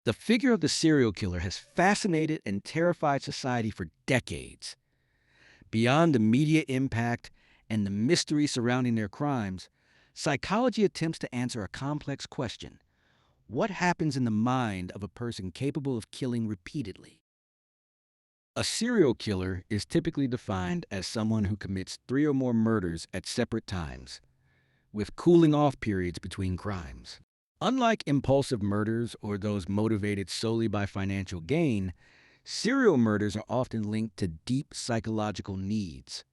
The figure of the serial killer has fascinated and terrified society for decades. Beyond the media impact and the mystery surrounding their crimes, psychology attempts to answer a complex question. What happens in the mind of a person capable of killing repeatedly? A serial killer is typically defined as someone who commits three or more murders at separate times, with cooling off periods between crimes. Unlike impulsive murders or those motivated solely by financial gain, serial murders are often linked to deep psychological needs: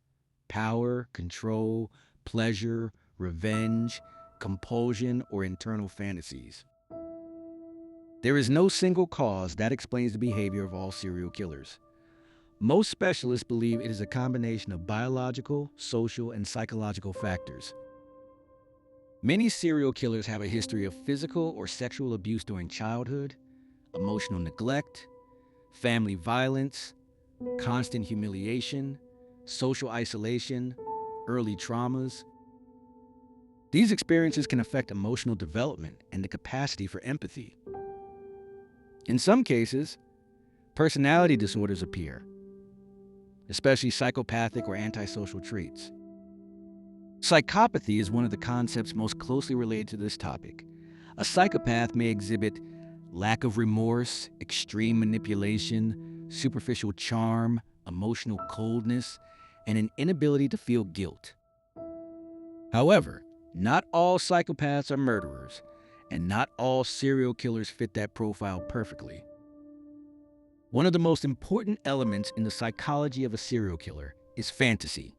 power, control, pleasure, revenge, compulsion, or internal fantasies. There is no single cause that explains the behavior of all serial killers. Most specialists believe it is a combination of biological, social, and psychological factors. Many serial killers have a history of physical or sexual abuse during childhood, emotional neglect, family violence, constant humiliation, social isolation, early traumas. These experiences can affect emotional development and the capacity for empathy. In some cases, personality disorders appear, especially psychopathic or antisocial traits. Psychopathy is one of the concepts most closely related to this topic. A psychopath may exhibit lack of remorse, extreme manipulation, superficial charm, emotional coldness, and an inability to feel guilt. However, not all psychopaths are murderers, and not all serial killers fit that profile perfectly. One of the most important elements in the psychology of a serial killer is fantasy.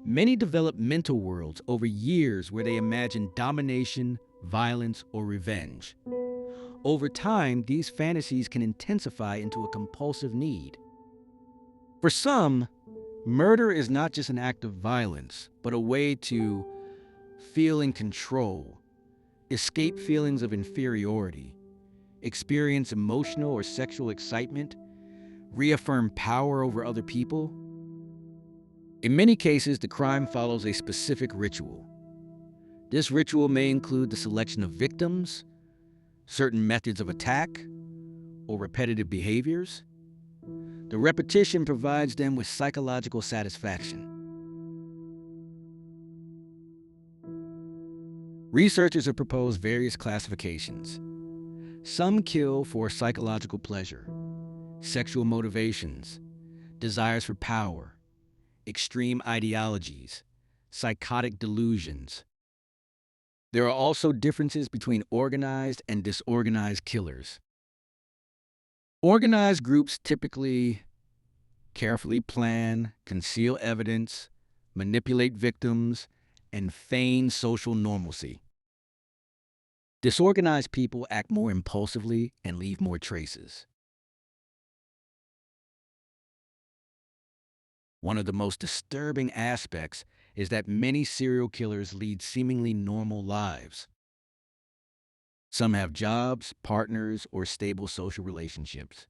Many develop mental worlds over years where they imagine domination, violence, or revenge. Over time, these fantasies can intensify into a compulsive need. For some, murder is not just an act of violence, but a way to feel in control, escape feelings of inferiority, experience emotional or sexual excitement, reaffirm power over other people. In many cases, the crime follows a specific ritual. This ritual may include the selection of victims, certain methods of attack, or repetitive behaviors. The repetition provides them with psychological satisfaction. Researchers have proposed various classifications. Some kill for psychological pleasure, sexual motivations, desires for power, extreme ideologies, psychotic delusions. There are also differences between organized and disorganized killers. Organized groups typically carefully plan, conceal evidence, manipulate victims, and feign social normalcy. Disorganized people act more impulsively and leave more traces. One of the most disturbing aspects is that many serial killers lead seemingly normal lives. Some have jobs, partners, or stable social relationships.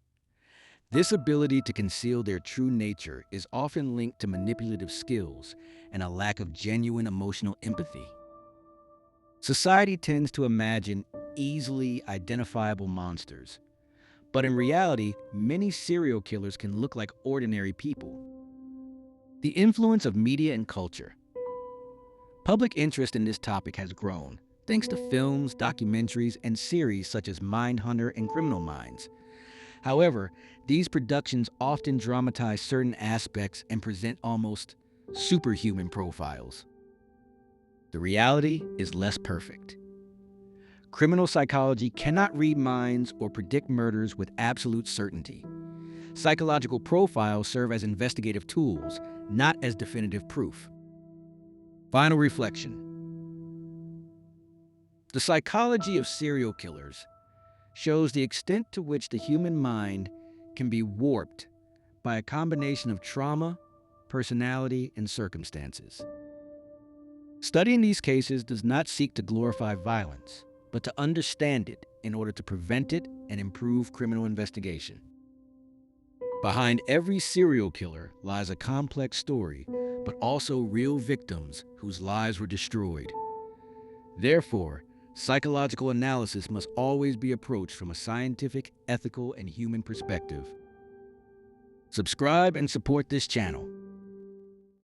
This ability to conceal their true nature is often linked to manipulative skills and a lack of genuine emotional empathy. Society tends to imagine easily identifiable monsters, but in reality, many serial killers can look like ordinary people. The influence of media and culture. Public interest in this topic has grown, thanks to films, documentaries, and series such as Mindhunter and Criminal Minds. However, these productions often dramatize certain aspects and present almost superhuman profiles. The reality is less perfect. Criminal psychology cannot read minds or predict murders with absolute certainty. Psychological profiles serve as investigative tools, not as definitive proof. Final reflection. The psychology of serial killers shows the extent to which the human mind can be warped by a combination of trauma, personality, and circumstances. Studying these cases does not seek to glorify violence, but to understand it in order to prevent it and improve criminal investigation. Behind every serial killer lies a complex story, but also real victims whose lives were destroyed. Therefore, Psychological analysis must always be approached from a scientific, ethical, and human perspective. Subscribe and support this channel.